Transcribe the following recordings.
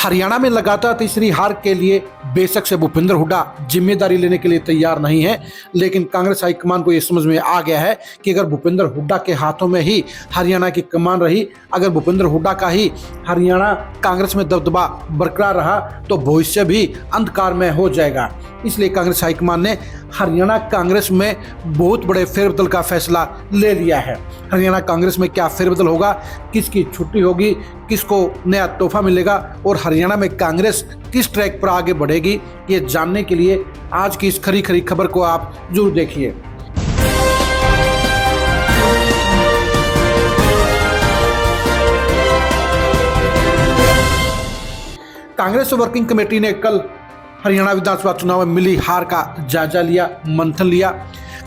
हरियाणा में लगातार तीसरी हार के लिए बेशक से भूपेंद्र हुड्डा जिम्मेदारी लेने के लिए तैयार नहीं है, लेकिन कांग्रेस हाईकमान को यह समझ में आ गया है कि अगर भूपेंद्र हुड्डा के हाथों में ही हरियाणा की कमान रही, अगर भूपेंद्र हुड्डा का ही हरियाणा कांग्रेस में दबदबा बरकरार रहा तो भविष्य भी अंधकार में हो जाएगा। इसलिए कांग्रेस हाईकमान ने हरियाणा कांग्रेस में बहुत बड़े फेरबदल का फैसला ले लिया है। हरियाणा कांग्रेस में क्या फेरबदल होगा, किसकी छुट्टी होगी, किसको नया तोहफा मिलेगा और हरियाणा में कांग्रेस किस ट्रैक पर आगे बढ़ेगी, ये जानने के लिए आज की इस खरी खरी खबर को आप जरूर देखिए। कांग्रेस वर्किंग कमेटी ने कल हरियाणा विधानसभा चुनाव में मिली हार का जायजा लिया, मंथन लिया।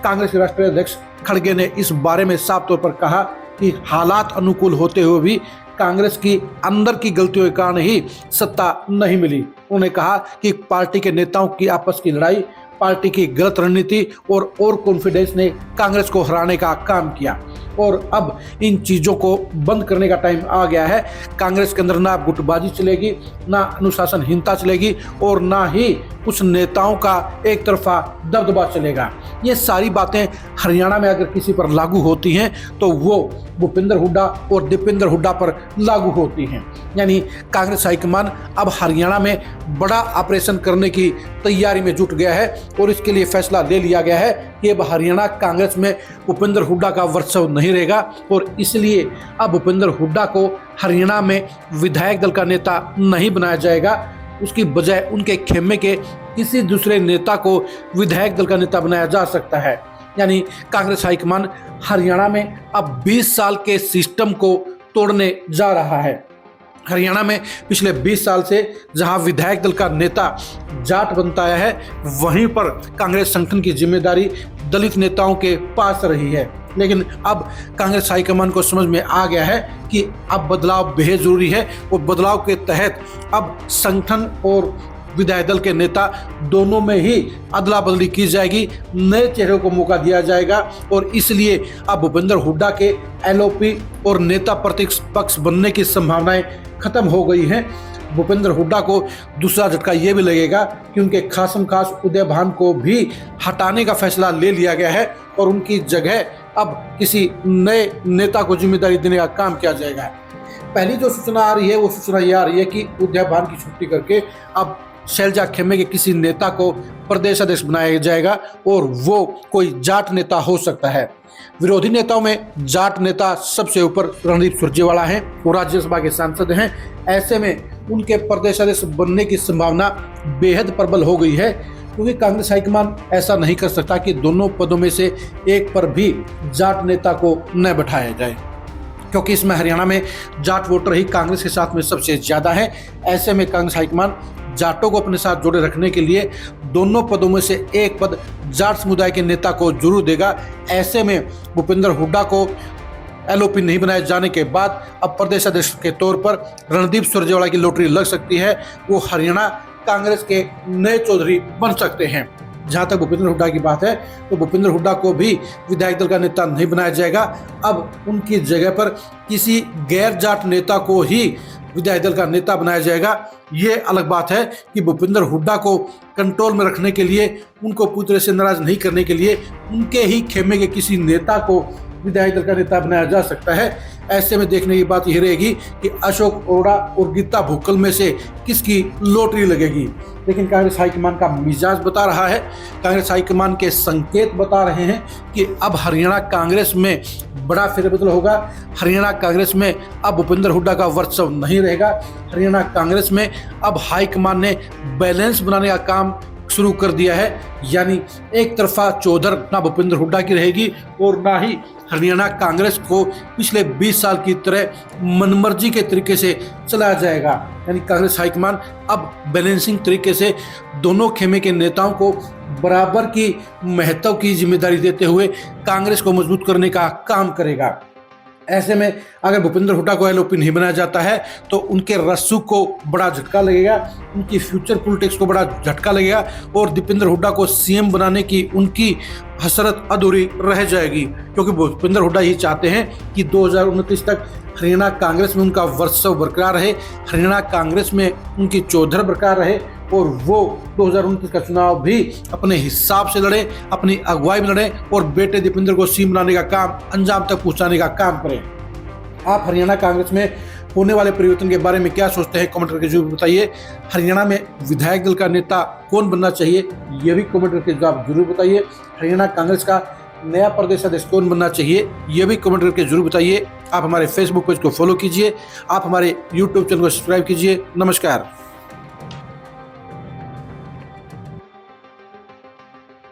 कांग्रेस के राष्ट्रीय अध्यक्ष खड़गे ने इस बारे में साफ तौर पर कहा कि हालात अनुकूल होते हुए भी कांग्रेस की अंदर की गलतियों के कारण ही सत्ता नहीं मिली। उन्होंने कहा कि पार्टी के नेताओं की आपस की लड़ाई, पार्टी की गलत रणनीति और ओवर कॉन्फिडेंस ने कांग्रेस को हराने का काम किया और अब इन चीज़ों को बंद करने का टाइम आ गया है। कांग्रेस के अंदर ना गुटबाजी चलेगी, ना अनुशासनहीनता चलेगी और ना ही कुछ नेताओं का एक तरफा दबदबा चलेगा। ये सारी बातें हरियाणा में अगर किसी पर लागू होती हैं तो वो भूपेंद्र हुड्डा और दीपेंद्र हुड्डा पर लागू होती हैं। यानी कांग्रेस हाईकमान अब हरियाणा में बड़ा ऑपरेशन करने की तैयारी में जुट गया है और इसके लिए फैसला ले लिया गया है कि अब हरियाणा कांग्रेस में भूपेंद्र हुड्डा का वर्चस्व नहीं रहेगा और इसलिए अब भूपेंद्र हुड्डा को हरियाणा में विधायक दल का नेता नहीं बनाया जाएगा। उसकी बजाय उनके खेमे के किसी दूसरे नेता को विधायक दल का नेता बनाया जा सकता है। यानी कांग्रेस हाईकमान हरियाणा में अब 20 साल के सिस्टम को तोड़ने जा रहा है। हरियाणा में पिछले 20 साल से जहां विधायक दल का नेता जाट बनता आया है, वहीं पर कांग्रेस संगठन की जिम्मेदारी दलित नेताओं के पास रही है। लेकिन अब कांग्रेस हाईकमान को समझ में आ गया है कि अब बदलाव बेहद जरूरी है और बदलाव के तहत अब संगठन और विधायक दल के नेता दोनों में ही अदला बदली की जाएगी, नए चेहरों को मौका दिया जाएगा और इसलिए अब भूपेंद्र हुड्डा के एलओपी और नेता प्रतिपक्ष बनने की संभावनाएं खत्म हो गई हैं। भूपेंद्र हुड्डा को दूसरा झटका ये भी लगेगा कि उनके खासम खास उदय भान को भी हटाने का फैसला ले लिया गया है और उनकी जगह अब किसी नए नेता को जिम्मेदारी देने का काम किया जाएगा। पहली जो सूचना आ रही है वो सूचना ये आ रही है कि उदय भान की छुट्टी करके अब शैलजा खेमे के किसी नेता को प्रदेश अध्यक्ष बनाया जाएगा और वो कोई जाट नेता हो सकता है। विरोधी नेताओं में जाट नेता सबसे ऊपर रणदीप सुरजेवाला हैं, वो राज्यसभा के सांसद हैं। ऐसे में उनके प्रदेश अध्यक्ष बनने की संभावना बेहद प्रबल हो गई है क्योंकि कांग्रेस हाईकमान ऐसा नहीं कर सकता कि दोनों पदों में से एक पर भी जाट नेता को न बैठाया जाए, क्योंकि इसमें हरियाणा में जाट वोटर ही कांग्रेस के साथ में सबसे ज़्यादा है। ऐसे में कांग्रेस हाईकमान जाटों को अपने साथ जोड़े रखने के लिए दोनों पदों में से एक पद जाट समुदाय के नेता को जरूर देगा। ऐसे में भूपेंद्र हुड्डा को एलओपी नहीं बनाए जाने के बाद अब प्रदेश अध्यक्ष के तौर पर रणदीप सुरजेवाला की लॉटरी लग सकती है। वो हरियाणा कांग्रेस के नए चौधरी बन सकते हैं। जहां तक भूपेंद्र हुड्डा की बात है तो भूपेंद्र हुड्डा को भी विधायक दल का नेता नहीं बनाया जाएगा। अब उनकी जगह पर किसी गैर जाट नेता को ही विधायक दल का नेता बनाया जाएगा। ये अलग बात है कि भूपेंद्र हुड्डा को कंट्रोल में रखने के लिए, उनको पूरी तरह से नाराज नहीं करने के लिए उनके ही खेमे के किसी नेता को विधायक दल का नेता बनाया जा सकता है। ऐसे में देखने की बात यह रहेगी कि अशोक अरोड़ा और गीता भुक्कल में से किसकी लॉटरी लगेगी। लेकिन कांग्रेस हाईकमान का मिजाज बता रहा है, कांग्रेस हाईकमान के संकेत बता रहे हैं कि अब हरियाणा कांग्रेस में बड़ा फेरबदल होगा। हरियाणा कांग्रेस में अब भूपेंद्र हुड्डा का वर्चस्व नहीं रहेगा। हरियाणा कांग्रेस में अब हाईकमान ने बैलेंस बनाने का काम शुरू कर दिया है। यानी एक तरफा चौधर ना भूपेंद्र हुड्डा की रहेगी और ना ही हरियाणा कांग्रेस को पिछले 20 साल की तरह मनमर्जी के तरीके से चलाया जाएगा। यानी कांग्रेस हाईकमान अब बैलेंसिंग तरीके से दोनों खेमे के नेताओं को बराबर की महत्व की जिम्मेदारी देते हुए कांग्रेस को मजबूत करने का काम करेगा। ऐसे में अगर भूपेंद्र हुड्डा को एलओपी नहीं बनाया जाता है तो उनके रस्सू को बड़ा झटका लगेगा, उनकी फ्यूचर पॉलिटिक्स को बड़ा झटका लगेगा और दीपेंद्र हुड्डा को सीएम बनाने की उनकी हसरत अधूरी रह जाएगी, क्योंकि भूपेंद्र हुड्डा ये चाहते हैं कि 2029 तक हरियाणा कांग्रेस में उनका वर्चस्व बरकरार रहे, हरियाणा कांग्रेस में उनकी चौधर बरकरार रहे और वो 2029 का चुनाव भी अपने हिसाब से लड़े, अपनी अगुवाई में लड़े और बेटे दीपेंद्र को सीएम बनाने का काम अंजाम तक पहुंचाने का काम करें। आप हरियाणा कांग्रेस में होने वाले परिवर्तन के बारे में क्या सोचते हैं, कमेंट करके जरूर बताइए। हरियाणा में विधायक दल का नेता कौन बनना चाहिए, ये भी कमेंट करके जवाब जरूर बताइए। हरियाणा कांग्रेस का नया प्रदेश अध्यक्ष कौन बनना चाहिए, ये भी कमेंट करके जरूर बताइए। आप हमारे फेसबुक पेज को फॉलो कीजिए, आप हमारे यूट्यूब चैनल को सब्सक्राइब कीजिए। नमस्कार।